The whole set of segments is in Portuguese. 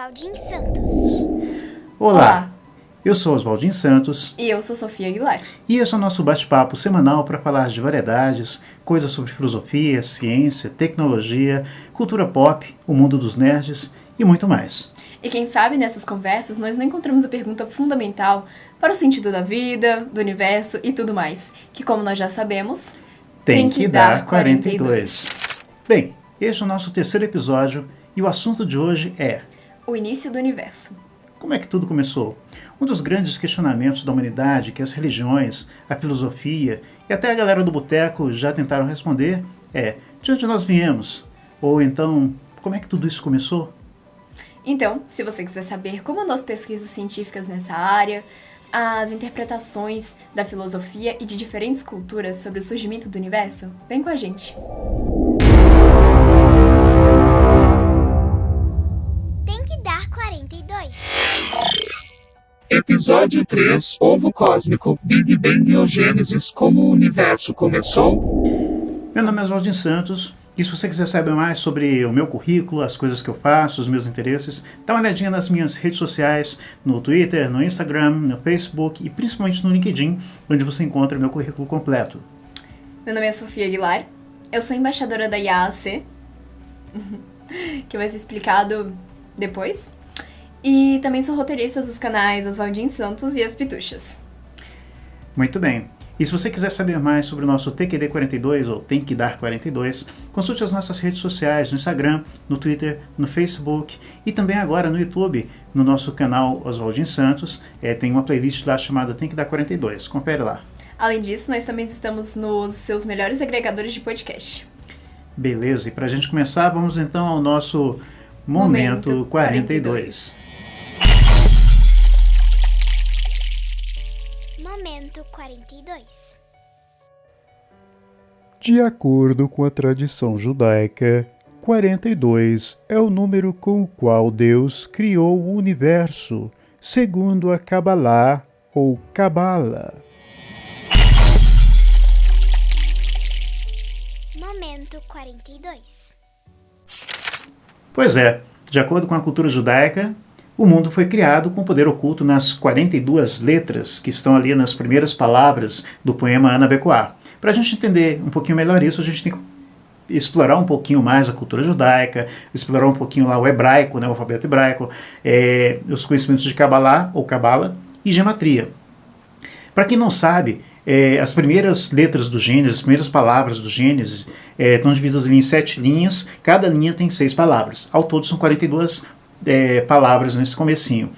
Oswaldinho Santos. Olá, eu sou Oswaldinho Santos. E eu sou Sofia Aguilar. E esse é o nosso bate-papo semanal para falar de variedades, coisas sobre filosofia, ciência, tecnologia, cultura pop, o mundo dos nerds e muito mais. E quem sabe nessas conversas nós não encontramos a pergunta fundamental para o sentido da vida, do universo e tudo mais, que como nós já sabemos, tem que dar 42. Bem, este é o nosso terceiro episódio e o assunto de hoje é o início do universo. Como é que tudo começou? Um dos grandes questionamentos da humanidade que as religiões, a filosofia e até a galera do boteco já tentaram responder é: de onde nós viemos? Ou então, como é que tudo isso começou? Então, se você quiser saber como andam as pesquisas científicas nessa área, as interpretações da filosofia e de diferentes culturas sobre o surgimento do universo, vem com a gente. Tem que dar 42. Episódio 3, Ovo Cósmico, Big Bang ou Gênesis, como o universo começou? Meu nome é Oswaldinho Santos, e se você quiser saber mais sobre o meu currículo, as coisas que eu faço, os meus interesses, dá uma olhadinha nas minhas redes sociais, no Twitter, no Instagram, no Facebook e principalmente no LinkedIn, onde você encontra o meu currículo completo. Meu nome é Sofia Aguilar, eu sou embaixadora da IAAC, que vai ser explicado depois. E também sou roteirista dos canais Oswaldinho Santos e As Pituchas. Muito bem. E se você quiser saber mais sobre o nosso TQD 42, ou Tem que Dar 42, consulte as nossas redes sociais, no Instagram, no Twitter, no Facebook e também agora no YouTube, no nosso canal Oswaldinho Santos. Tem uma playlist lá chamada Tem que Dar 42. Confere lá. Além disso, nós também estamos nos seus melhores agregadores de podcast. Beleza, e para a gente começar, vamos então ao nosso Momento 42. Momento 42. De acordo com a tradição judaica, 42 é o número com o qual Deus criou o universo, segundo a Kabbalah ou Cabala. Momento 42. Pois é, de acordo com a cultura judaica, o mundo foi criado com poder oculto nas 42 letras que estão ali nas primeiras palavras do poema Ana Becoá. Para a gente entender um pouquinho melhor isso, a gente tem que explorar um pouquinho mais a cultura judaica, explorar um pouquinho lá o hebraico, né, o alfabeto hebraico, os conhecimentos de Kabbalah ou Cabala e gematria. Para quem não sabe, as primeiras letras do Gênesis, as primeiras palavras do Gênesis estão divididas em 7 linhas, cada linha tem 6 palavras. Ao todo são 42 palavras nesse comecinho.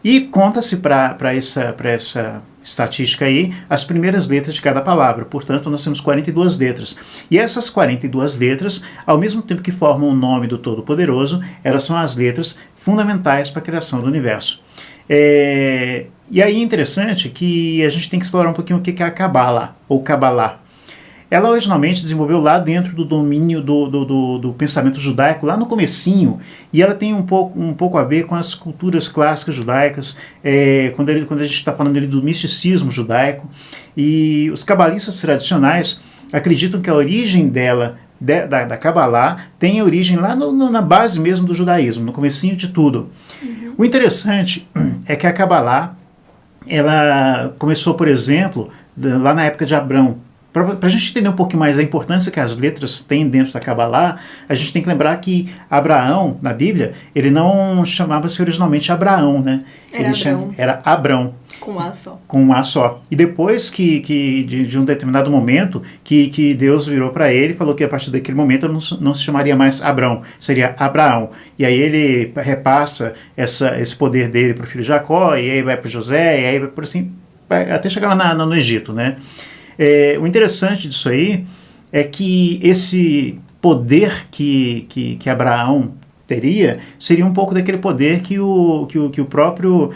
E conta-se para essa estatística aí as primeiras letras de cada palavra. Portanto, nós temos 42 letras. E essas 42 letras, ao mesmo tempo que formam o nome do Todo-Poderoso, elas são as letras fundamentais para a criação do universo. E aí é interessante que a gente tem que explorar um pouquinho o que é a Kabbalah, ou Kabbalah. Ela originalmente desenvolveu lá dentro do domínio do pensamento judaico, lá no comecinho, e ela tem um pouco a ver com as culturas clássicas judaicas, quando a gente está falando ali do misticismo judaico, e os cabalistas tradicionais acreditam que a origem dela, da Kabbalah, tem a origem lá na base mesmo do judaísmo, no comecinho de tudo. Uhum. O interessante é que a Kabbalah, ela começou, por exemplo, lá na época de Abrão. Para a gente entender um pouquinho mais a importância que as letras têm dentro da Kabbalah, a gente tem que lembrar que Abraão, na Bíblia, ele não chamava-se originalmente Abraão, né? Era Abrão. Com um A só. Com um A só. E depois de um determinado momento, que Deus virou para ele e falou que a partir daquele momento não se chamaria mais Abrão, seria Abraão. E aí ele repassa esse poder dele para o filho Jacó, e aí vai para José, e aí vai por assim, até chegar lá no Egito, né? O interessante disso aí é que esse poder que Abraão teria seria um pouco daquele poder que o próprio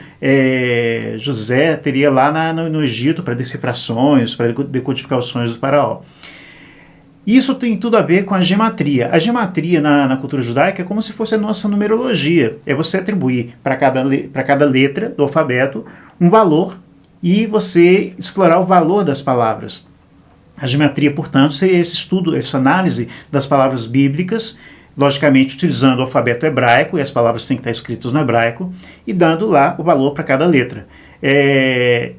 José teria lá no Egito para decifrações, para decodificar os sonhos do faraó. Isso tem tudo a ver com a gematria. A gematria na cultura judaica é como se fosse a nossa numerologia. É você atribuir para cada letra do alfabeto um valor e você explorar o valor das palavras. A gematria, portanto, seria esse estudo, essa análise das palavras bíblicas logicamente utilizando o alfabeto hebraico, e as palavras têm que estar escritas no hebraico, e dando lá o valor para cada letra.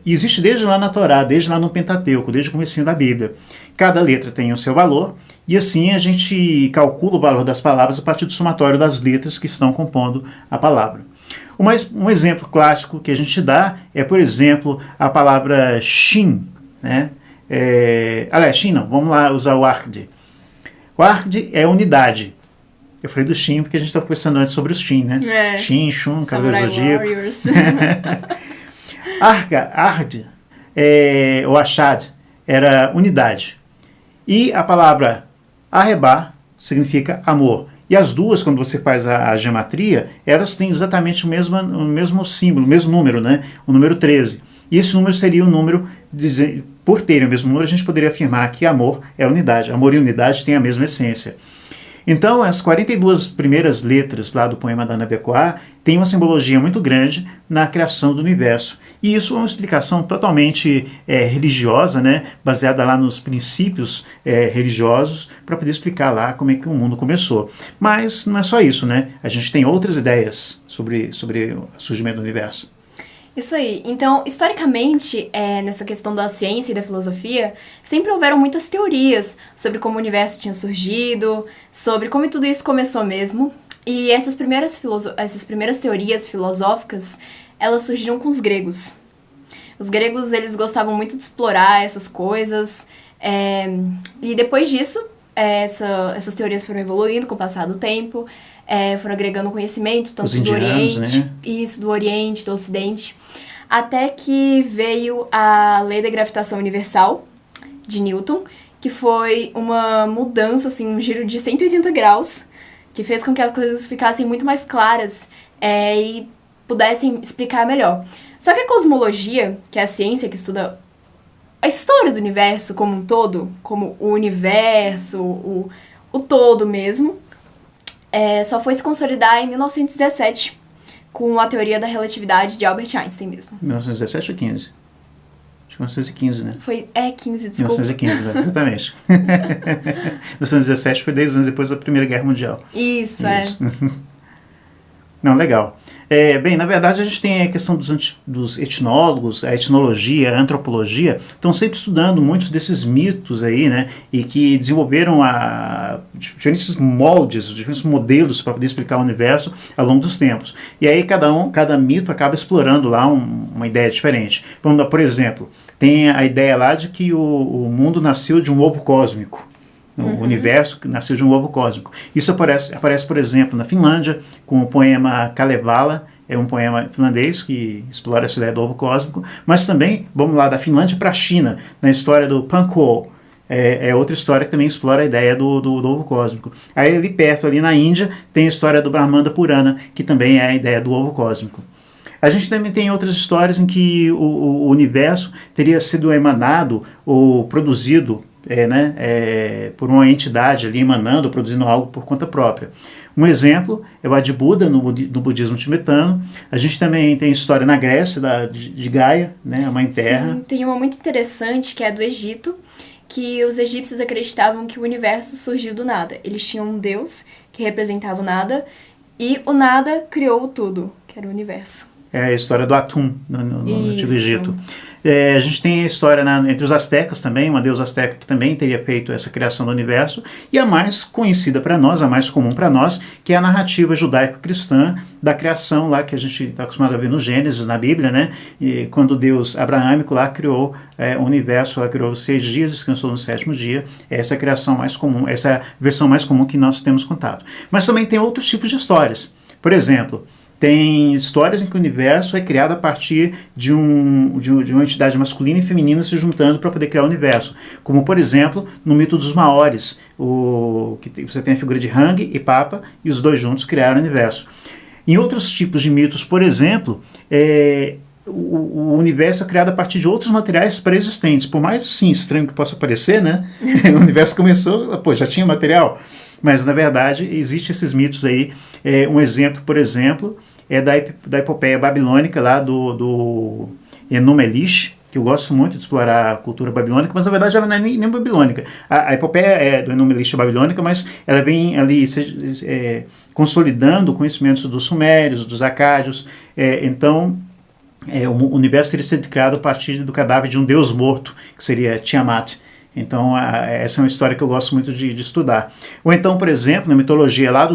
Existe desde lá na Torá, desde lá no Pentateuco, desde o comecinho da Bíblia. Cada letra tem o seu valor, e assim a gente calcula o valor das palavras a partir do somatório das letras que estão compondo a palavra. Um exemplo clássico que a gente dá é, por exemplo, a palavra shin, né? Aliás, shin não, vamos lá usar o ard. O ard é unidade. Eu falei do shin porque a gente estava conversando antes sobre os shin, né? Shin, shun, Cavaleiro Zodíaco. Ard, ou achad, era unidade. E a palavra arrebá significa amor. E as duas, quando você faz a gematria, elas têm exatamente o mesmo símbolo, o mesmo número, né? O número 13. E esse número seria o número, por terem o mesmo número, a gente poderia afirmar que amor é unidade. Amor e unidade têm a mesma essência. Então, as 42 primeiras letras lá do poema da Ana Becoá têm uma simbologia muito grande na criação do universo. E isso é uma explicação totalmente religiosa, né, baseada lá nos princípios religiosos, para poder explicar lá como é que o mundo começou. Mas não é só isso, né? A gente tem outras ideias sobre o surgimento do universo. Isso aí. Então, historicamente, nessa questão da ciência e da filosofia, sempre houveram muitas teorias sobre como o universo tinha surgido, sobre como tudo isso começou mesmo. E essas primeiras teorias filosóficas, elas surgiram com os gregos. Os gregos, eles gostavam muito de explorar essas coisas. E depois disso, essas teorias foram evoluindo com o passar do tempo. Foram agregando conhecimento, tanto do Oriente, né? Isso, do Oriente, do Ocidente, até que veio a lei da gravitação universal, de Newton, que foi uma mudança, assim, um giro de 180 graus, que fez com que as coisas ficassem muito mais claras e pudessem explicar melhor. Só que a cosmologia, que é a ciência que estuda a história do universo como um todo, como o universo, o todo mesmo, só foi se consolidar em 1917, com a teoria da relatividade de Albert Einstein mesmo. 1917 ou 15? Acho que 1915, né? 15, desculpa. 1915, exatamente. 1917 foi 10 anos depois da Primeira Guerra Mundial. Isso. Não, legal. Bem, na verdade a gente tem a questão dos etnólogos, a etnologia, a antropologia, estão sempre estudando muitos desses mitos aí, né, e que desenvolveram diferentes moldes, diferentes modelos para poder explicar o universo ao longo dos tempos. E aí cada mito acaba explorando lá uma ideia diferente. Vamos dar, por exemplo, tem a ideia lá de que o mundo nasceu de um ovo cósmico. O universo que nasceu de um ovo cósmico. Isso aparece, por exemplo, na Finlândia, com o poema Kalevala, é um poema finlandês que explora essa ideia do ovo cósmico, mas também, vamos lá, da Finlândia para a China, na história do Panko, outra história que também explora a ideia do ovo cósmico. Aí ali perto, ali na Índia, tem a história do Brahmanda Purana, que também é a ideia do ovo cósmico. A gente também tem outras histórias em que o universo teria sido emanado ou produzido por uma entidade ali emanando, produzindo algo por conta própria. Um exemplo é o Adi-Buda no budismo tibetano. A gente também tem história na Grécia de Gaia, né, a Mãe Terra. Sim, tem uma muito interessante que é do Egito, que os egípcios acreditavam que o universo surgiu do nada. Eles tinham um deus que representava o nada e o nada criou o tudo, que era o universo. É a história do Atum no Antigo Egito. A gente tem a história entre os astecas também, uma deusa asteca que também teria feito essa criação do universo, e a mais conhecida para nós, a mais comum para nós, que é a narrativa judaico-cristã da criação lá que a gente está acostumado a ver no Gênesis, na Bíblia, né? E quando o Deus abraâmico lá criou o universo, lá criou 6 dias, descansou no 7º dia. Essa é a criação mais comum, essa é a versão mais comum que nós temos contato. Mas também tem outros tipos de histórias. Por exemplo, tem histórias em que o universo é criado a partir de uma entidade masculina e feminina se juntando para poder criar o universo. Como, por exemplo, no mito dos Maoris, você tem a figura de Hang e Papa, e os dois juntos criaram o universo. Em outros tipos de mitos, por exemplo, o universo é criado a partir de outros materiais pré-existentes. Por mais assim, estranho que possa parecer, né? O universo começou, já tinha material. Mas, na verdade, existem esses mitos aí. Um exemplo, por exemplo, é da epopeia babilônica lá do Enuma Elish, que eu gosto muito de explorar a cultura babilônica, mas na verdade ela não é nem babilônica. A epopeia é do Enuma-Elish babilônica, mas ela vem ali consolidando conhecimentos dos sumérios, dos acádios. Então, o universo teria sido criado a partir do cadáver de um deus morto, que seria Tiamat. Então, essa é uma história que eu gosto muito de estudar. Ou então, por exemplo, na mitologia lá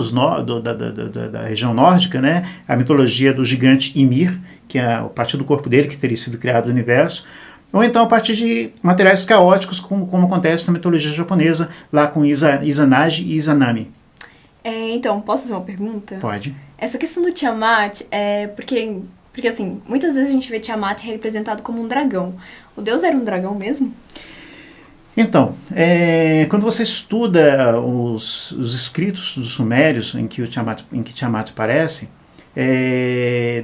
da região nórdica, né, a mitologia do gigante Ymir, que é a partir do corpo dele que teria sido criado o universo. Ou então a partir de materiais caóticos, como acontece na mitologia japonesa, lá com Izanagi e Izanami. Então, posso fazer uma pergunta? Pode. Essa questão do Tiamat é porque assim, muitas vezes a gente vê Tiamat representado como um dragão. O deus era um dragão mesmo? Então, quando você estuda os escritos dos sumérios em que Tiamat aparece,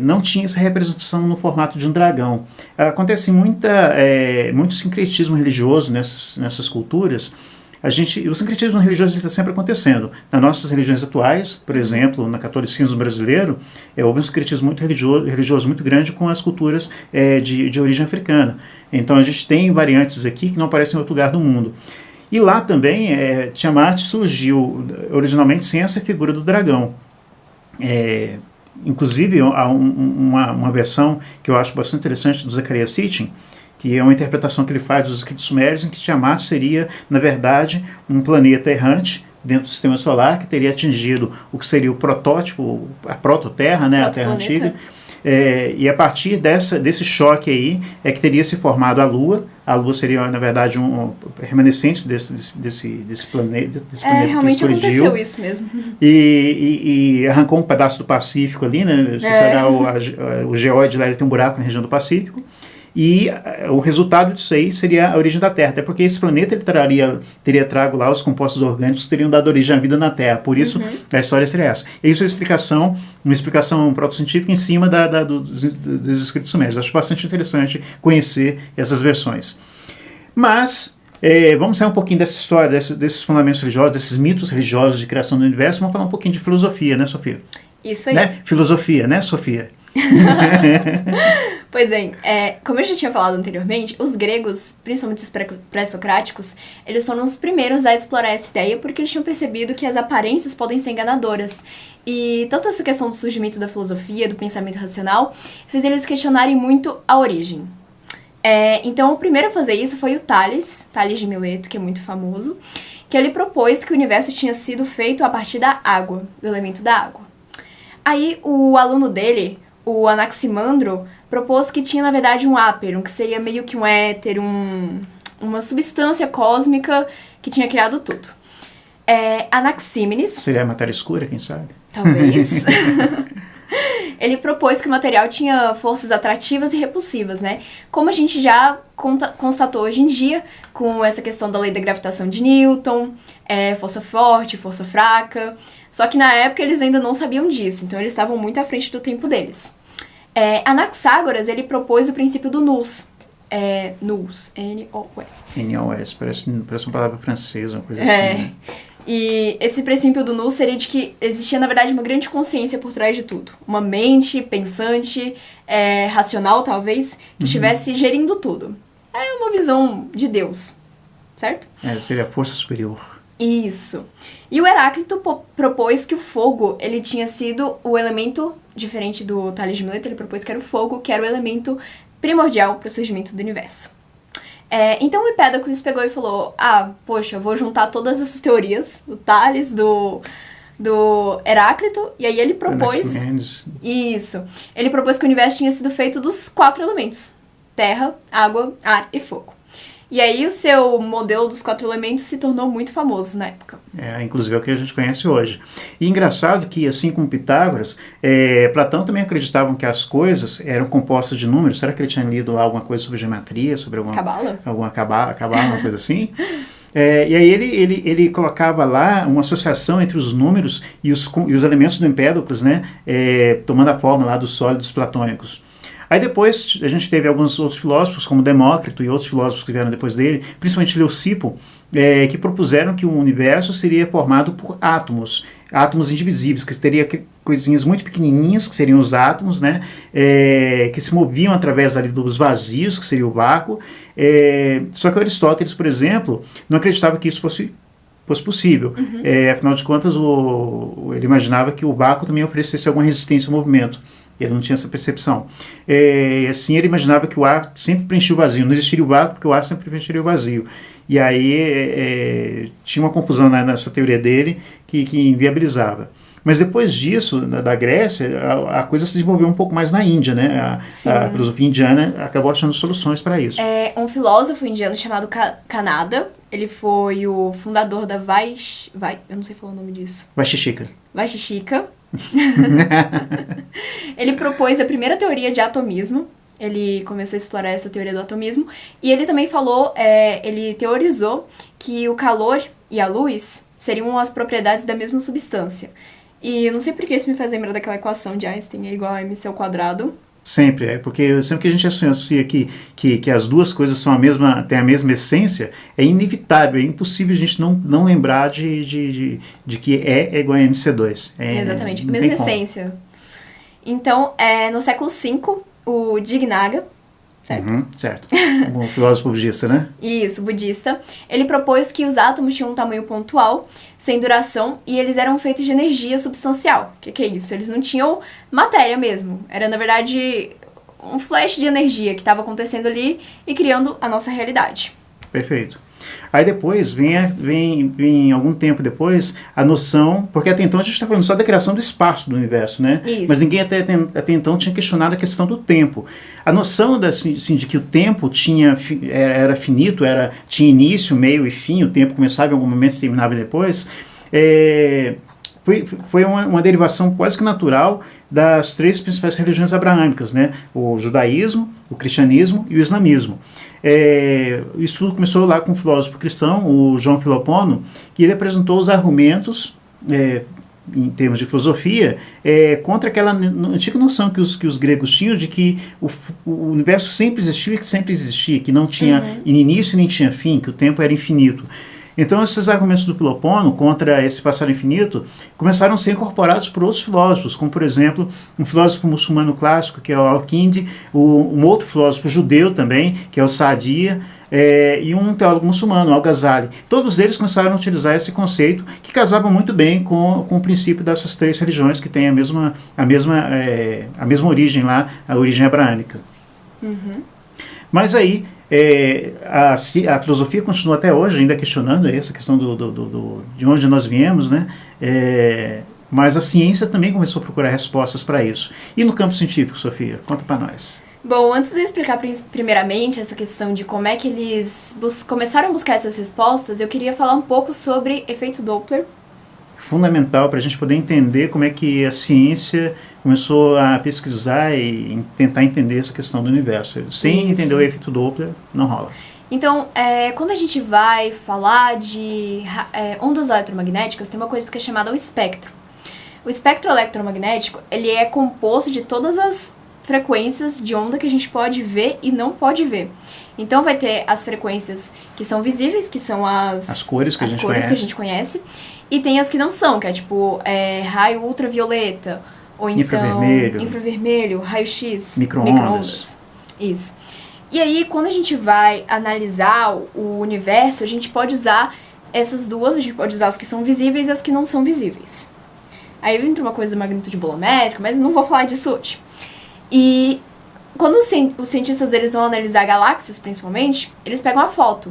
não tinha essa representação no formato de um dragão. Acontece muito sincretismo religioso nessas culturas. O sincretismo religioso está sempre acontecendo. Nas nossas religiões atuais, por exemplo, no catolicismo brasileiro, houve um sincretismo muito religioso muito grande com as culturas de origem africana. Então a gente tem variantes aqui que não aparecem em outro lugar do mundo. E lá também, Tiamat surgiu originalmente sem essa figura do dragão. Inclusive, há uma versão que eu acho bastante interessante do Zecharia Sitchin, que é uma interpretação que ele faz dos escritos sumérios, em que Tiamat seria, na verdade, um planeta errante dentro do sistema solar, que teria atingido o que seria o protótipo, a prototerra, né, a Terra Antiga. E a partir desse choque aí, é que teria se formado a Lua. A Lua seria, na verdade, um remanescente desse planeta que realmente surgiu. Aconteceu isso mesmo. E arrancou um pedaço do Pacífico ali, né? O geóide lá, ele tem um buraco na região do Pacífico. E o resultado disso aí seria a origem da Terra, até porque esse planeta ele teria trago lá os compostos orgânicos que teriam dado origem à vida na Terra, por isso a história seria essa. E isso é uma explicação proto-científica em cima dos escritos sumérios. Acho bastante interessante conhecer essas versões. Mas vamos sair um pouquinho dessa história, desses fundamentos religiosos, desses mitos religiosos de criação do universo, vamos falar um pouquinho de filosofia, né, Sofia? Isso aí. Né? Filosofia, né, Sofia? Pois é, como eu já tinha falado anteriormente, os gregos, principalmente os pré-socráticos, eles foram os primeiros a explorar essa ideia porque eles tinham percebido que as aparências podem ser enganadoras. E tanto essa questão do surgimento da filosofia, do pensamento racional, fez eles questionarem muito a origem. Então, o primeiro a fazer isso foi o Tales de Mileto, que é muito famoso, que ele propôs que o universo tinha sido feito a partir da água, do elemento da água. Aí, o aluno dele, o Anaximandro, propôs que tinha, na verdade, um áperon, que seria meio que um éter, uma substância cósmica que tinha criado tudo. Anaxímenes... Seria a matéria escura, quem sabe? Talvez. Ele propôs que o material tinha forças atrativas e repulsivas, né? Como a gente já constatou hoje em dia, com essa questão da lei da gravitação de Newton, força forte, força fraca. Só que na época eles ainda não sabiam disso, então eles estavam muito à frente do tempo deles. Anaxágoras, ele propôs o princípio do nous. Nous, N-O-U-S. N-O-S, parece uma palavra francesa, uma coisa assim, né? E esse princípio do nous seria de que existia, na verdade, uma grande consciência por trás de tudo. Uma mente pensante, racional, talvez, que estivesse gerindo tudo. É uma visão de Deus, certo? Seria a força superior. Isso. E o Heráclito propôs que o fogo, ele tinha sido o elemento, diferente do Tales de Mileto, ele propôs que era o fogo, que era o elemento primordial para o surgimento do universo. Então o Empédocles pegou e falou, poxa, eu vou juntar todas essas teorias, do Tales, do Heráclito, e aí ele propôs... Isso. Ele propôs que o universo tinha sido feito dos 4 elementos. Terra, água, ar e fogo. E aí o seu modelo dos 4 elementos se tornou muito famoso na época. Inclusive é o que a gente conhece hoje. E engraçado que, assim como Pitágoras, Platão também acreditavam que as coisas eram compostas de números. Será que ele tinha lido lá alguma coisa sobre geometria, sobre Cabala? Alguma cabala, uma coisa assim? E aí ele colocava lá uma associação entre os números e os elementos do Empédocles, né, tomando a forma lá dos sólidos platônicos. Aí depois a gente teve alguns outros filósofos, como Demócrito e outros filósofos que vieram depois dele, principalmente Leucipo, que propuseram que o universo seria formado por átomos indivisíveis, que teria coisinhas muito pequenininhas, que seriam os átomos, né, que se moviam através ali dos vazios, que seria o vácuo. Só que Aristóteles, por exemplo, não acreditava que isso fosse possível. Afinal de contas, ele imaginava que o vácuo também oferecesse alguma resistência ao movimento. Ele não tinha essa percepção. Assim, ele imaginava que o ar sempre preenchia o vazio. Não existiria o vácuo, porque o ar sempre preencheria o vazio. E aí tinha uma confusão nessa teoria dele que inviabilizava. Mas depois disso, da Grécia, a coisa se desenvolveu um pouco mais na Índia, né? A filosofia indiana acabou achando soluções para isso. Um filósofo indiano chamado Kanada, ele foi o fundador da eu não sei falar o nome disso. Vaisheshika. Ele propôs a primeira teoria de atomismo. Ele começou a explorar essa teoria do atomismo. E ele também ele teorizou que o calor e a luz seriam as propriedades da mesma substância. E eu não sei por que isso me faz lembrar daquela equação de Einstein é igual a mc². Sempre, porque sempre que a gente associa que as duas coisas têm a mesma essência, é inevitável, é impossível a gente não lembrar de que é igual a MC2. Exatamente, mesma essência. Então, no século V, o Dignaga, certo? Certo. Um filósofo budista, né? Isso, budista. Ele propôs que os átomos tinham um tamanho pontual, sem duração, e eles eram feitos de energia substancial. O que é isso? Eles não tinham matéria mesmo. Era, na verdade, um flash de energia que estava acontecendo ali e criando a nossa realidade. Perfeito. Aí depois, vem algum tempo depois, a noção, porque até então a gente está falando só da criação do espaço do universo, né? Isso. Mas ninguém até então tinha questionado a questão do tempo. A noção de que o tempo era finito, tinha início, meio e fim, o tempo começava em algum momento e terminava depois, foi uma derivação quase que natural das três principais religiões abraâmicas, né? O judaísmo, o cristianismo e o islamismo. Isso tudo começou lá com um filósofo cristão, o João Filopono, que ele apresentou os argumentos, em termos de filosofia, contra aquela antiga noção que os gregos tinham de que o universo sempre existiu e que sempre existia, que não tinha início nem tinha fim, que o tempo era infinito. Então, esses argumentos do Filopono contra esse passado infinito começaram a ser incorporados por outros filósofos, como, por exemplo, um filósofo muçulmano clássico, que é o Al-Kindi, um outro filósofo judeu também, que é o Saadia, e um teólogo muçulmano, Al-Ghazali. Todos eles começaram a utilizar esse conceito, que casava muito bem com o princípio dessas três religiões, que têm a mesma origem lá, a origem abraâmica. Mas aí, a filosofia continua até hoje ainda questionando essa questão de onde nós viemos, né? Mas a ciência também começou a procurar respostas para isso. E no campo científico, Sofia? Conta para nós. Bom, antes de eu explicar primeiramente essa questão de como é que eles começaram a buscar essas respostas, eu queria falar um pouco sobre efeito Doppler. Fundamental para a gente poder entender como é que a ciência começou a pesquisar e tentar entender essa questão do universo. Sem entender o efeito Doppler, não rola. Então, quando a gente vai falar de ondas eletromagnéticas, tem uma coisa que é chamada o espectro. O espectro eletromagnético, ele é composto de todas as frequências de onda que a gente pode ver e não pode ver. Então vai ter as frequências que são visíveis, que são as cores que a gente conhece, e tem as que não são, que é tipo raio ultravioleta, ou então infravermelho, raio-x, micro-ondas. Isso. E aí, quando a gente vai analisar o universo, a gente pode usar essas duas, a gente pode usar as que são visíveis e as que não são visíveis. Aí entra uma coisa do magnitude bolométrica, mas não vou falar disso hoje. E quando os cientistas eles vão analisar galáxias, principalmente, eles pegam a foto.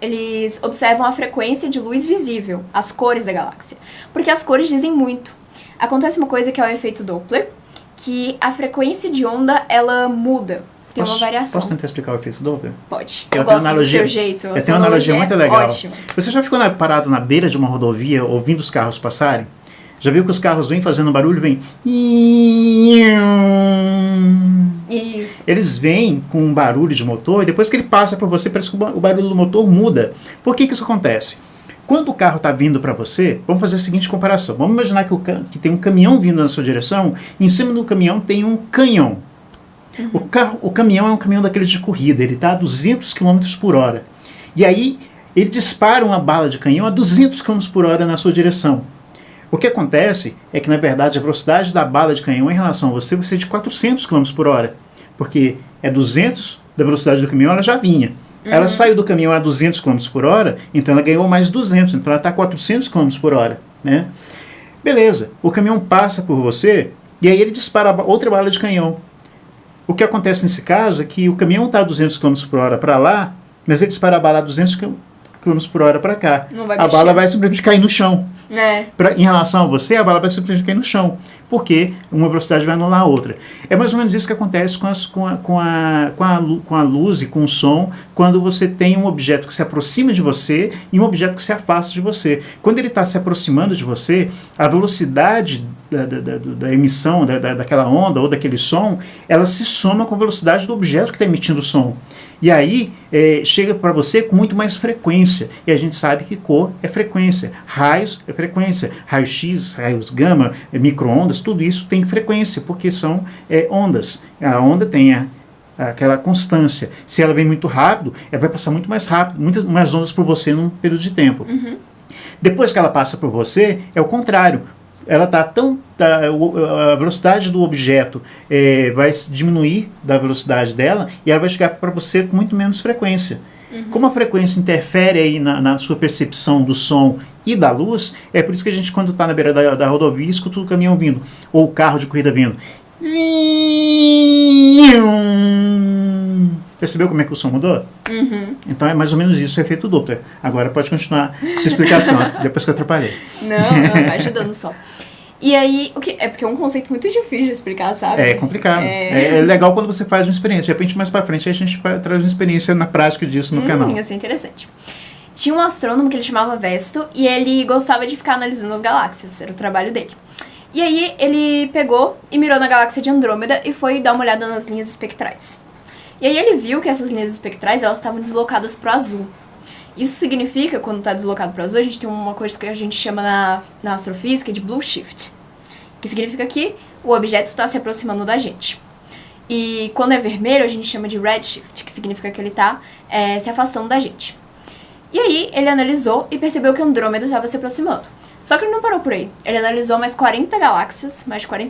Eles observam a frequência de luz visível, as cores da galáxia. Porque as cores dizem muito. Acontece uma coisa que é o efeito Doppler, que a frequência de onda, ela muda. Tem uma variação. Posso tentar explicar o efeito Doppler? Eu gosto do seu jeito. Eu tenho uma analogia muito legal. Ótimo. Você já ficou parado na beira de uma rodovia, ouvindo os carros passarem? Já viu que os carros vêm fazendo barulho? Vêm... Isso. Eles vêm com um barulho de motor e depois que ele passa por você, parece que o barulho do motor muda. Por que isso acontece? Quando o carro está vindo para você, vamos fazer a seguinte comparação. Vamos imaginar que tem um caminhão vindo na sua direção, e em cima do caminhão tem um canhão. O caminhão é um caminhão daqueles de corrida, ele está a 200 km por hora. E aí ele dispara uma bala de canhão a 200 km por hora na sua direção. O que acontece é que, na verdade, a velocidade da bala de canhão em relação a você vai ser de 400 km por hora, porque é 200 da velocidade do caminhão, ela já vinha. Ela saiu do caminhão a 200 km por hora, então ela ganhou mais 200, então ela está a 400 km por hora. Né? Beleza, o caminhão passa por você e aí ele dispara outra bala de canhão. O que acontece nesse caso é que o caminhão está a 200 km por hora para lá, mas ele dispara a bala a 200 km por hora para cá. A bala vai simplesmente cair no chão. Em relação a você, a bala vai simplesmente cair no chão, porque uma velocidade vai anular a outra. É mais ou menos isso que acontece com a luz e com o som, quando você tem um objeto que se aproxima de você e um objeto que se afasta de você. Quando ele está se aproximando de você, a velocidade da emissão daquela onda ou daquele som, ela se soma com a velocidade do objeto que está emitindo o som. E aí chega para você com muito mais frequência. E a gente sabe que cor é frequência, raios é frequência, raio-x, raios gama, micro-ondas, tudo isso tem frequência, porque são ondas. A onda tem aquela constância. Se ela vem muito rápido, ela vai passar muito mais rápido, muitas mais ondas por você num período de tempo. Depois que ela passa por você, é o contrário. Ela a velocidade do objeto vai diminuir da velocidade dela e ela vai chegar para você com muito menos frequência. Como a frequência interfere aí na sua percepção do som e da luz, é por isso que a gente, quando está na beira da rodovia, escuta o caminhão vindo, ou o carro de corrida vindo. Percebeu como é que o som mudou? Então é mais ou menos isso o efeito Doppler. Agora pode continuar sua explicação, depois que eu atrapalhei. Não, tá ajudando só. E aí, é porque é um conceito muito difícil de explicar, sabe? É complicado. É legal quando você faz uma experiência. De repente, mais pra frente, a gente traz uma experiência na prática disso no canal. Ia ser interessante. Tinha um astrônomo que ele chamava Vesto e ele gostava de ficar analisando as galáxias. Era o trabalho dele. E aí, ele pegou e mirou na galáxia de Andrômeda e foi dar uma olhada nas linhas espectrais. E aí ele viu que essas linhas espectrais, elas estavam deslocadas pro azul. Isso significa, quando está deslocado para o azul, a gente tem uma coisa que a gente chama na astrofísica de blue shift, que significa que o objeto está se aproximando da gente. E quando é vermelho, a gente chama de red shift, que significa que ele está se afastando da gente. E aí ele analisou e percebeu que Andrômeda estava se aproximando. Só que ele não parou por aí. Ele analisou mais de 40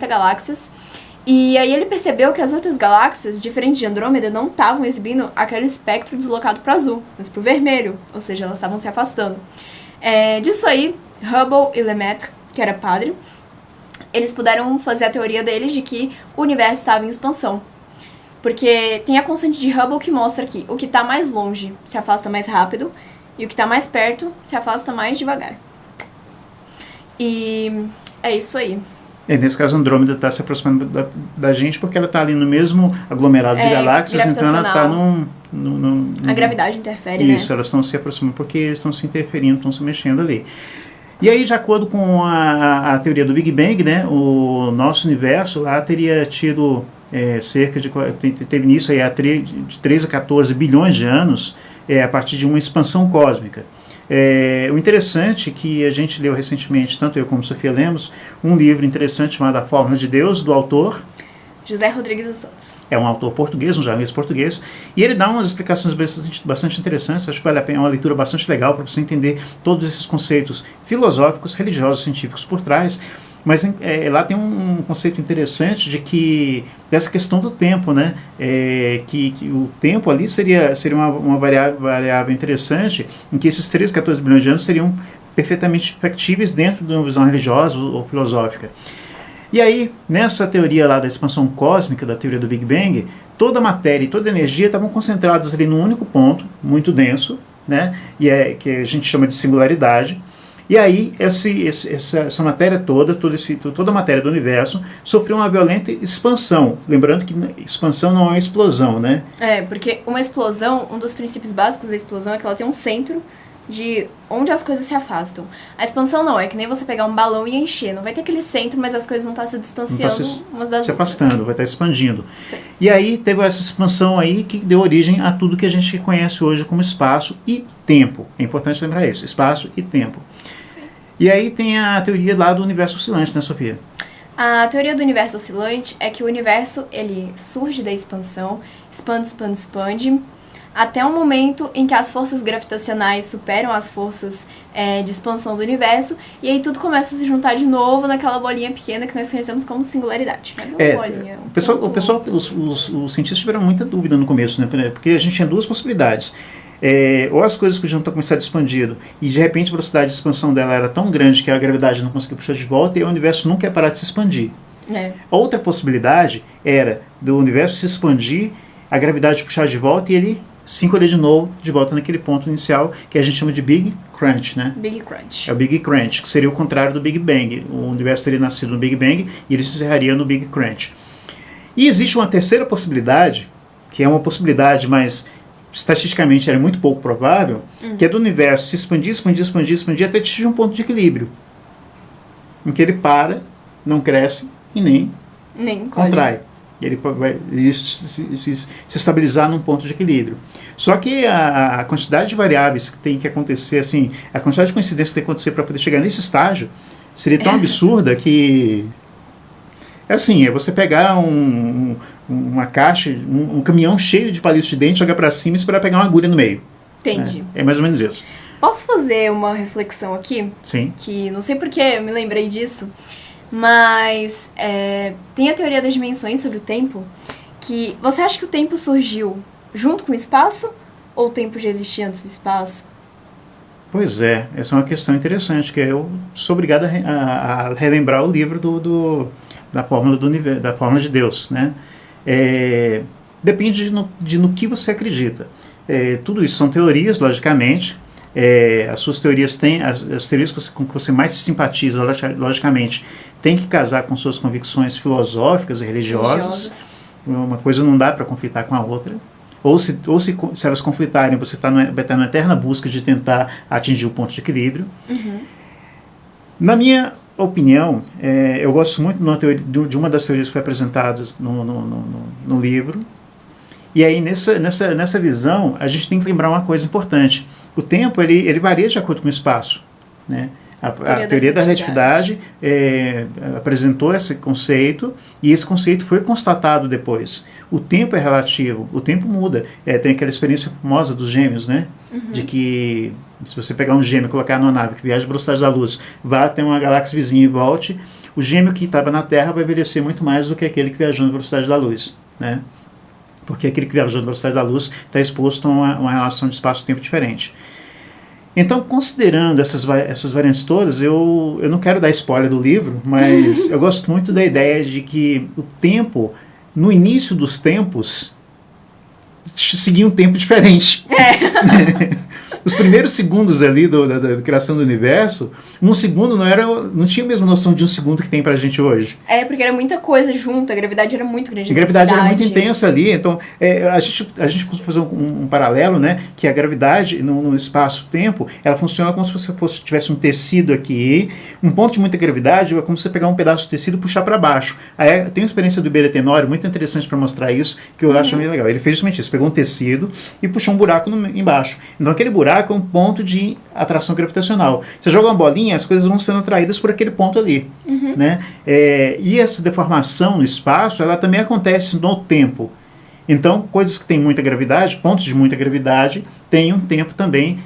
galáxias, e aí ele percebeu que as outras galáxias, diferente de Andrômeda, não estavam exibindo aquele espectro deslocado para o azul, mas para o vermelho, ou seja, elas estavam se afastando. Disso aí, Hubble e Lemaitre, que era padre, eles puderam fazer a teoria deles de que o universo estava em expansão. Porque tem a constante de Hubble que mostra que o que está mais longe se afasta mais rápido e o que está mais perto se afasta mais devagar. E é isso aí. Nesse caso, Andrômeda está se aproximando da gente porque ela está ali no mesmo aglomerado de galáxias, então ela está A gravidade interfere, Isso, elas estão se aproximando porque estão se interferindo, estão se mexendo ali. E aí, de acordo com a teoria do Big Bang, né, o nosso universo lá teria tido cerca de... teve início aí de 13 a 14 bilhões de anos a partir de uma expansão cósmica. O interessante é que a gente leu recentemente, tanto eu como Sofia lemos, um livro interessante chamado A Fórmula de Deus, do autor José Rodrigues dos Santos. É um autor português, um jornalista português, e ele dá umas explicações bastante interessantes. Acho que vale a pena, é uma leitura bastante legal para você entender todos esses conceitos filosóficos, religiosos, científicos por trás. Mas lá tem um conceito interessante dessa questão do tempo, né? Que o tempo ali seria uma variável interessante, em que esses 13, 14 bilhões de anos seriam perfeitamente factíveis dentro de uma visão religiosa ou filosófica. E aí, nessa teoria lá da expansão cósmica, da teoria do Big Bang, toda a matéria e toda a energia estavam concentradas ali num único ponto, muito denso, né? Que a gente chama de singularidade. E aí, essa matéria toda a matéria do universo sofreu uma violenta expansão. Lembrando que expansão não é explosão, né? Porque uma explosão, um dos princípios básicos da explosão é que ela tem um centro de onde as coisas se afastam. A expansão não, é que nem você pegar um balão e encher. Não vai ter aquele centro, mas as coisas não estão se distanciando umas das outras. Se afastando, vai estar expandindo. Sim. E aí teve essa expansão aí que deu origem a tudo que a gente conhece hoje como espaço e tempo. É importante lembrar isso, espaço e tempo. Sim. E aí tem a teoria lá do universo oscilante, né, Sofia? A teoria do universo oscilante é que o universo ele surge da expansão, expande, até um momento em que as forças gravitacionais superam as forças de expansão do universo, e aí tudo começa a se juntar de novo naquela bolinha pequena que nós conhecemos como singularidade. Bolinha, os cientistas tiveram muita dúvida no começo, né? Porque a gente tinha duas possibilidades. Ou as coisas podiam ter começado expandido e de repente a velocidade de expansão dela era tão grande que a gravidade não conseguia puxar de volta e o universo nunca ia parar de se expandir. Outra possibilidade era do universo se expandir, a gravidade puxar de volta e ele se encolher de novo, de volta naquele ponto inicial que a gente chama de Big Crunch, né? Big Crunch. É o Big Crunch, que seria o contrário do Big Bang. O universo teria nascido no Big Bang e ele se encerraria no Big Crunch. E existe uma terceira possibilidade, que é uma possibilidade, mas estatisticamente era muito pouco provável, que é do universo se expandir até atingir um ponto de equilíbrio, em que ele para, não cresce e nem contrai. Ele vai se estabilizar num ponto de equilíbrio. Só que a quantidade de variáveis que tem que acontecer, assim, a quantidade de coincidências que tem que acontecer para poder chegar nesse estágio seria tão absurda que é você pegar uma caixa, um caminhão cheio de palitos de dente, jogar para cima e esperar pegar uma agulha no meio. Entendi. É mais ou menos isso. Posso fazer uma reflexão aqui? Sim. Que não sei porque eu me lembrei disso, mas tem a teoria das dimensões sobre o tempo, que você acha que o tempo surgiu junto com o espaço ou o tempo já existia antes do espaço? Pois é, essa é uma questão interessante, que eu sou obrigado a relembrar o livro da fórmula do universo, da fórmula de Deus, né? Depende de no que você acredita. Tudo isso são teorias, logicamente. As suas teorias têm, as teorias com que você mais se simpatiza, logicamente, tem que casar com suas convicções filosóficas e religiosas. Uma coisa não dá para conflitar com a outra. Ou se elas conflitarem, você vai estar na eterna busca de tentar atingir o ponto de equilíbrio. Na minha opinião, eu gosto muito de uma das teorias que foi apresentadas no livro. E aí, nessa visão, a gente tem que lembrar uma coisa importante. O tempo, ele varia de acordo com o espaço, né? A teoria da relatividade apresentou esse conceito, e esse conceito foi constatado depois. O tempo é relativo, o tempo muda. Tem aquela experiência famosa dos gêmeos, né? De que, se você pegar um gêmeo e colocar numa nave que viaja à velocidade da luz, vá até uma galáxia vizinha e volte, o gêmeo que estava na Terra vai envelhecer muito mais do que aquele que viajou na velocidade da luz, né? Porque aquele que viajou na velocidade da luz está exposto a uma relação de espaço-tempo diferente. Então, considerando essas variantes todas, eu não quero dar spoiler do livro, mas eu gosto muito da ideia de que o tempo, no início dos tempos, seguia um tempo diferente. Os primeiros segundos ali da criação do universo, um segundo não tinha a mesma noção de um segundo que tem pra gente hoje. Porque era muita coisa junto, a gravidade era muito grande. A gravidade era muito intensa ali, então a gente pode fazer um paralelo, né, que a gravidade no espaço-tempo, ela funciona como se você tivesse um tecido aqui, um ponto de muita gravidade é como se você pegar um pedaço de tecido e puxar para baixo. Tem uma experiência do Iberê Tenório muito interessante para mostrar isso, que eu acho muito legal. Ele fez justamente isso, pegou um tecido e puxou um buraco embaixo. Então aquele buraco é um ponto de atração gravitacional. Você joga uma bolinha, as coisas vão sendo atraídas por aquele ponto ali. Né? E essa deformação no espaço, ela também acontece no tempo. Então, coisas que têm muita gravidade, pontos de muita gravidade, têm um tempo também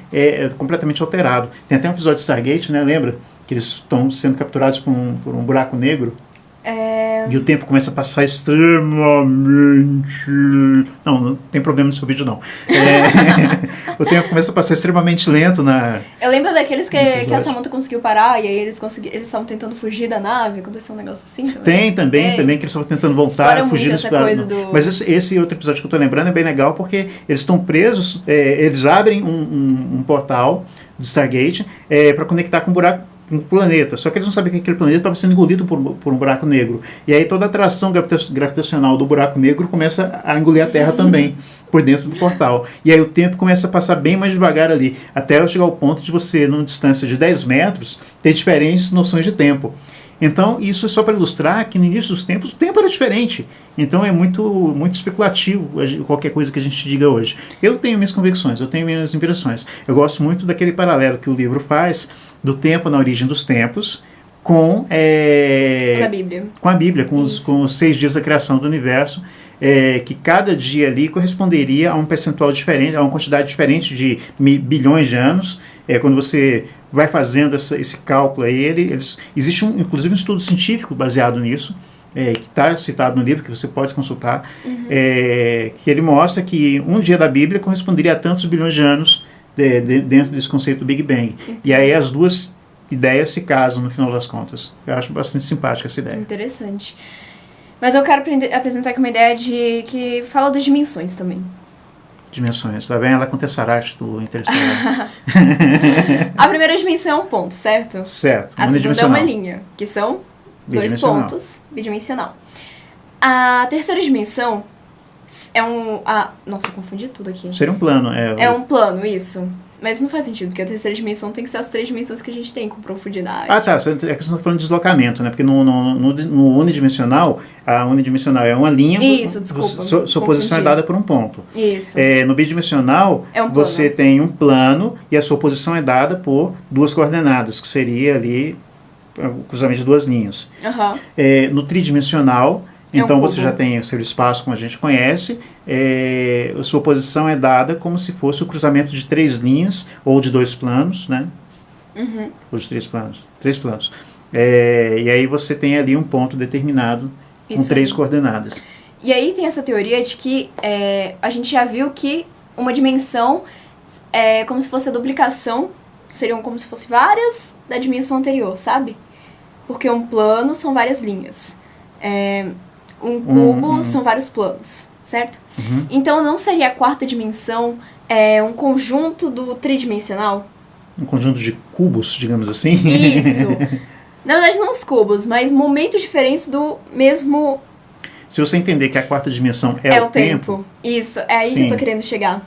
completamente alterado. Tem até um episódio de Stargate, né? Lembra? Que eles estão sendo capturados por um buraco negro. E o tempo começa a passar extremamente... Não tem problema nesse vídeo, não. O tempo começa a passar extremamente lento na... Eu lembro daqueles que a Samantha conseguiu parar, e aí eles estavam tentando fugir da nave, aconteceu um negócio assim também. Tem também que eles estavam tentando voltar, fugir essa coisa do... Mas esse outro episódio que eu tô lembrando é bem legal, porque eles estão presos, eles abrem um portal do Stargate para conectar com um planeta, só que eles não sabem que aquele planeta estava sendo engolido por um buraco negro. E aí toda a atração gravitacional do buraco negro começa a engolir a Terra também, por dentro do portal. E aí o tempo começa a passar bem mais devagar ali, até chegar ao ponto de você, numa distância de 10 metros, ter diferentes noções de tempo. Então, isso é só para ilustrar que no início dos tempos, o tempo era diferente. Então, é muito, muito especulativo qualquer coisa que a gente diga hoje. Eu tenho minhas convicções, eu tenho minhas impressões. Eu gosto muito daquele paralelo que o livro faz do tempo na origem dos tempos, com Da Bíblia. com a Bíblia, com Isso. com os 6 dias da criação do universo, que cada dia ali corresponderia a um percentual diferente, a uma quantidade diferente de bilhões de anos. Quando você vai fazendo esse cálculo aí, existe inclusive um estudo científico baseado nisso, que está citado no livro, que você pode consultar, que ele mostra que um dia da Bíblia corresponderia a tantos bilhões de anos dentro desse conceito do Big Bang. E aí as duas ideias se casam no final das contas. Eu acho bastante simpática essa ideia. Interessante. Mas eu quero apresentar aqui uma ideia que fala das dimensões também. Dimensões. Lá vem ela com o Tesseract do Interestelar. A primeira dimensão é um ponto, certo? Certo. A segunda é Unidimensional. uma linha, que são 2 Bidimensional. pontos, bidimensional. A terceira dimensão é nossa, eu confundi tudo aqui. Seria um plano. É um plano, isso. Mas não faz sentido, porque a terceira dimensão tem que ser as 3 dimensões que a gente tem com profundidade. Ah, tá. É que você está falando de deslocamento, né? Porque no unidimensional, a unidimensional é uma linha. Isso, desculpa, Sua posição é confundi. dada por um ponto. Isso. No bidimensional, É um plano. você tem um plano e a sua posição é dada por 2 coordenadas, que seria ali o cruzamento de 2 linhas. Aham. No tridimensional, É um então cubo. você já tem o seu espaço como a gente conhece, a sua posição é dada como se fosse o cruzamento de 3 linhas ou de 2 planos, né? Uhum. Ou de 3 planos. 3 planos. E aí você tem ali um ponto determinado com Isso 3 aí. coordenadas. E aí tem essa teoria de que a gente já viu que uma dimensão é como se fosse a duplicação, seriam como se fosse várias da dimensão anterior, sabe? Porque um plano são várias linhas. Um cubo são vários planos, certo? Uhum. Então não seria a quarta dimensão um conjunto do tridimensional? Um conjunto de cubos, digamos assim. Isso! Na verdade não os cubos, mas momentos diferentes do mesmo... Se você entender que a quarta dimensão é o tempo, Isso, é aí que Sim. eu tô querendo chegar.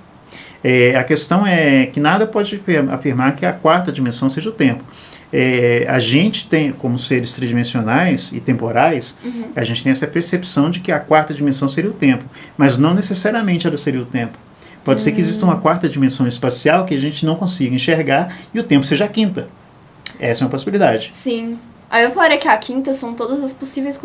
a questão é que nada pode afirmar que a quarta dimensão seja o tempo. A gente tem, como seres tridimensionais e temporais, a gente tem essa percepção de que a quarta dimensão seria o tempo, mas não necessariamente ela seria o tempo. Pode ser que exista uma quarta dimensão espacial que a gente não consiga enxergar e o tempo seja a quinta. Essa é uma possibilidade. Sim. Aí eu falaria que a quinta são todas as possíveis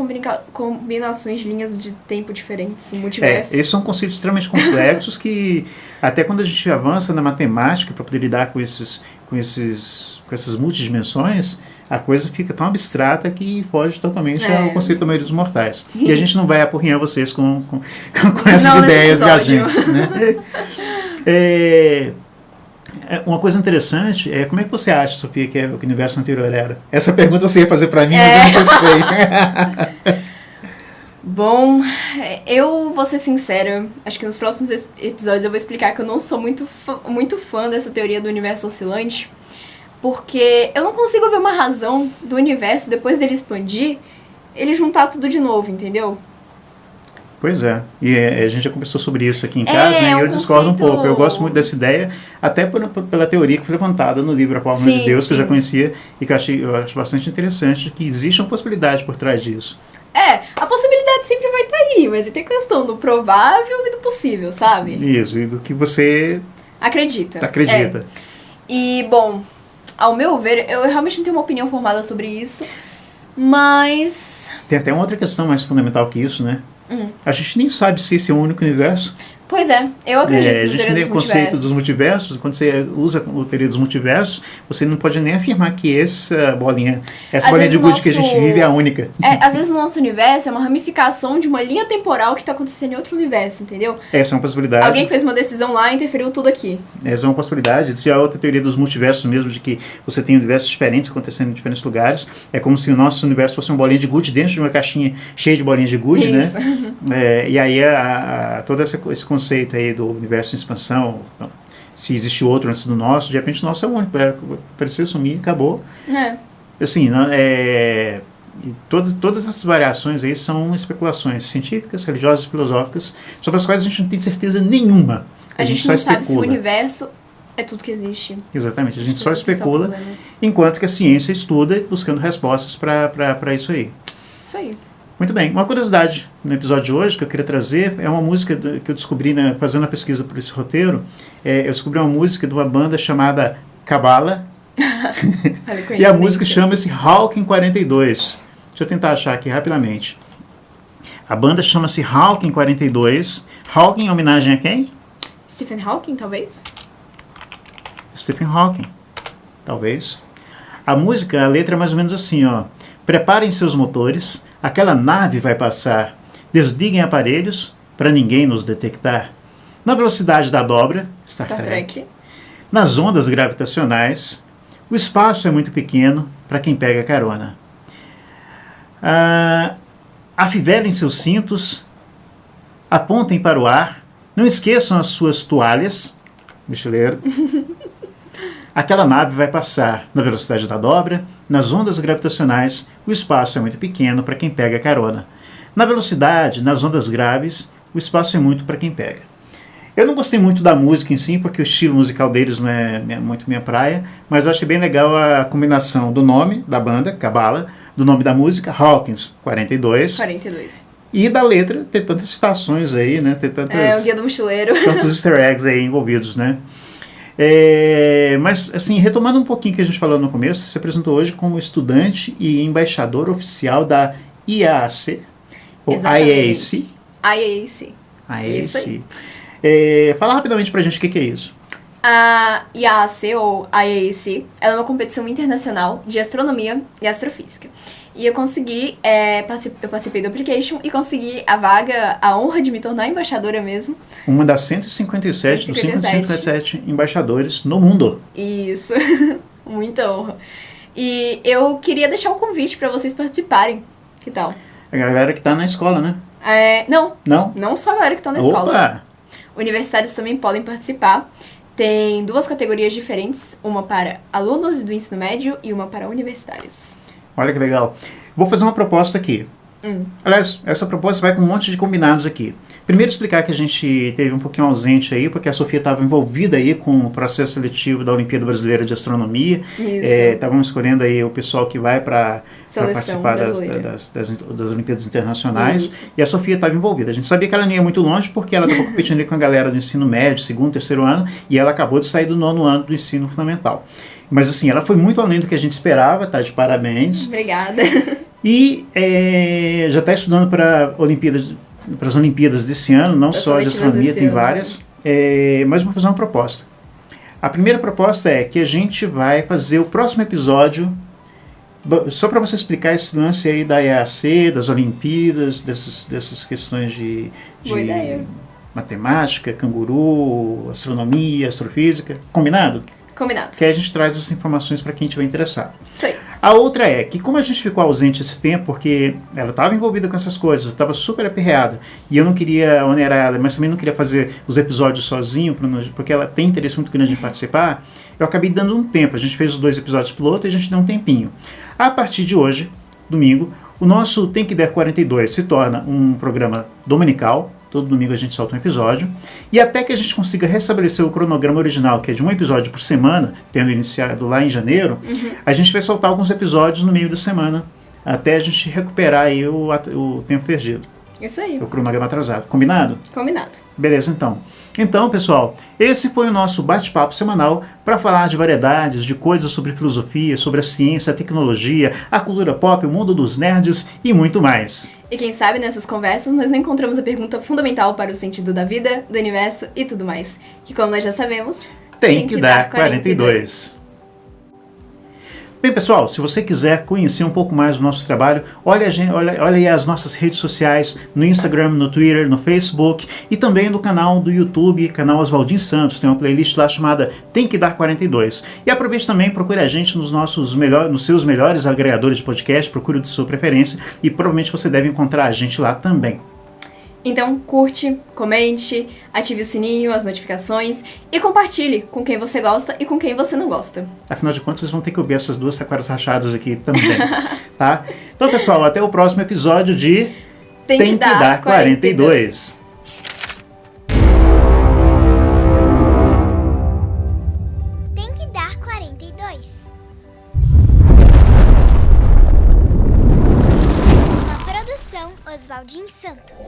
combinações de linhas de tempo diferentes, no multiverso. Esses são conceitos extremamente complexos que, até quando a gente avança na matemática para poder lidar com essas multidimensões, a coisa fica tão abstrata que foge totalmente ao conceito da maioria dos mortais. E a gente não vai apurrinhar vocês com essas Não, ideias nesse episódio. viajantes, né? Uma coisa interessante é como é que você acha, Sofia, que o universo anterior era? Essa pergunta você ia fazer para mim, mas eu não participei. Bom, eu vou ser sincera, acho que nos próximos episódios eu vou explicar que eu não sou muito fã dessa teoria do universo oscilante, porque eu não consigo ver uma razão do universo, depois dele expandir, ele juntar tudo de novo, entendeu? Pois é, e a gente já conversou sobre isso aqui em casa, né? E eu um discordo um conceito- pouco. Eu gosto muito dessa ideia, até pela teoria que foi levantada no livro A Fórmula Sim, de Deus, que eu já sim. conhecia e que eu acho bastante interessante, que existe uma possibilidade por trás disso. A possibilidade sempre vai estar aí, mas tem questão do provável e do possível, sabe? Isso, e do que você Acredita. acredita. E, bom, ao meu ver, eu realmente não tenho uma opinião formada sobre isso, mas... Tem até uma outra questão mais fundamental que isso, né? A gente nem sabe se esse é o único universo. Pois é, eu acredito A no gente teoria tem dos o conceito dos multiversos. multiversos. Quando você usa o teoria dos multiversos, você não pode nem afirmar que essa bolinha Às de vezes o gude que a gente nosso- vive é a única. Às vezes o nosso universo é uma ramificação de uma linha temporal que tá acontecendo em outro universo, entendeu? Essa é uma possibilidade. Alguém fez uma decisão lá e interferiu tudo aqui. Essa é uma possibilidade. Se a outra teoria dos multiversos mesmo, de que você tem universos diferentes acontecendo em diferentes lugares, é como se o nosso universo fosse uma bolinha de gude dentro de uma caixinha cheia de bolinhas de gude, Isso. né? E aí todo esse conceito aí do universo em expansão, então, se existe outro antes do nosso, de repente o nosso é o único, apareceu, sumir, acabou. Assim, e todas essas variações aí são especulações científicas, religiosas e filosóficas, sobre as quais a gente não tem certeza nenhuma. A gente só não sabe se o especula. universo é tudo que existe. Exatamente, a gente só Esse é o principal especula, problema. enquanto que a ciência estuda buscando respostas para isso aí. Isso aí. Muito bem, uma curiosidade no episódio de hoje que eu queria trazer é uma música que eu descobri fazendo a pesquisa por esse roteiro. Eu descobri uma música de uma banda chamada Kabbalah, Olha, E a música coincidência. chama-se Hawking 42. Deixa eu tentar achar aqui rapidamente. A banda chama-se Hawking 42. Hawking em homenagem a quem? Stephen Hawking, talvez? Stephen Hawking, talvez. A música, a letra é mais ou menos assim, ó. Preparem seus motores, aquela nave vai passar. Desliguem aparelhos para ninguém nos detectar. Na velocidade da dobra, Star Trek. Nas ondas gravitacionais, o espaço é muito pequeno para quem pega carona. Afivelem seus cintos, apontem para o ar, não esqueçam as suas toalhas, mochileiro. Aquela nave vai passar na velocidade da dobra, nas ondas gravitacionais, o espaço é muito pequeno para quem pega carona. Na velocidade, nas ondas graves, o espaço é muito para quem pega. Eu não gostei muito da música em si, porque o estilo musical deles não é muito minha praia, mas eu achei bem legal a combinação do nome da banda, Cabala, do nome da música, Hawkins 42, 42. e da letra, ter tantas citações aí, né? Ter tantas, O Guia do Mochileiro. tantos easter eggs aí envolvidos, né? Mas, assim, retomando um pouquinho o que a gente falou no começo, você se apresentou hoje como estudante e embaixador oficial da IAC, ou Exatamente. IAC. Isso aí. Fala rapidamente pra gente o que é isso. A IAC, ou IAC, ela é uma competição internacional de astronomia e astrofísica. E eu consegui, eu participei do application e consegui a vaga, a honra de me tornar embaixadora mesmo. Uma das 157 dos 157 embaixadores no mundo. Isso, muita honra. E eu queria deixar um convite para vocês participarem. Que tal? A galera que tá na escola, né? Não só a galera que tá na escola. Opa! Universitários também podem participar. Tem 2 categorias diferentes, uma para alunos do ensino médio e uma para universitários. Olha que legal. Vou fazer uma proposta aqui. Aliás, essa proposta vai com um monte de combinados aqui. Primeiro explicar que a gente teve um pouquinho ausente aí, porque a Sofia estava envolvida aí com o processo seletivo da Olimpíada Brasileira de Astronomia. Estávamos escolhendo aí o pessoal que vai para participar das Olimpíadas Internacionais. Isso. E a Sofia estava envolvida. A gente sabia que ela não ia muito longe, porque ela estava competindo ali com a galera do ensino médio, 2º, 3º ano, e ela acabou de sair do 9º ano do ensino fundamental. Mas assim, ela foi muito além do que a gente esperava, tá? De parabéns. Obrigada. E já está estudando para as Olimpíadas desse ano, não só de astronomia, tem várias. Mas vou fazer uma proposta. A primeira proposta é que a gente vai fazer o próximo episódio, só para você explicar esse lance aí da IAC, das Olimpíadas, dessas questões de Boa ideia. matemática, canguru, astronomia, astrofísica. Combinado? Combinado. Que aí a gente traz essas informações para quem estiver interessado. Isso aí. A outra é que, como a gente ficou ausente esse tempo, porque ela estava envolvida com essas coisas, estava super aperreada, e eu não queria onerar ela, mas também não queria fazer os episódios sozinho, porque ela tem interesse muito grande em participar, eu acabei dando um tempo. A gente fez os 2 episódios piloto e a gente deu um tempinho. A partir de hoje, domingo, o nosso Tem Que Der 42 se torna um programa dominical. Todo domingo a gente solta um episódio. E até que a gente consiga restabelecer o cronograma original, que é de um episódio por semana, tendo iniciado lá em janeiro, a gente vai soltar alguns episódios no meio da semana, até a gente recuperar aí o tempo perdido, Isso aí. o cronograma atrasado. Combinado? Combinado. Beleza, então. Então, pessoal, esse foi o nosso bate-papo semanal para falar de variedades, de coisas sobre filosofia, sobre a ciência, a tecnologia, a cultura pop, o mundo dos nerds e muito mais. E quem sabe nessas conversas nós não encontramos a pergunta fundamental para o sentido da vida, do universo e tudo mais. Que, como nós já sabemos, Tem que dar 42. Bem, pessoal, se você quiser conhecer um pouco mais do nosso trabalho, olha aí as nossas redes sociais, no Instagram, no Twitter, no Facebook e também no canal do YouTube, canal Oswaldinho Santos. Tem uma playlist lá chamada Tem Que Dar 42. E aproveite também, procure a gente nos seus melhores agregadores de podcast, procure o de sua preferência e provavelmente você deve encontrar a gente lá também. Então curte, comente, ative o sininho, as notificações e compartilhe com quem você gosta e com quem você não gosta. Afinal de contas, vocês vão ter que ouvir essas 2 taquaras rachadas aqui também, tá? Então, pessoal, até o próximo episódio de Tem que dar 42. Tem que dar 42. Uma produção Oswaldinho Santos.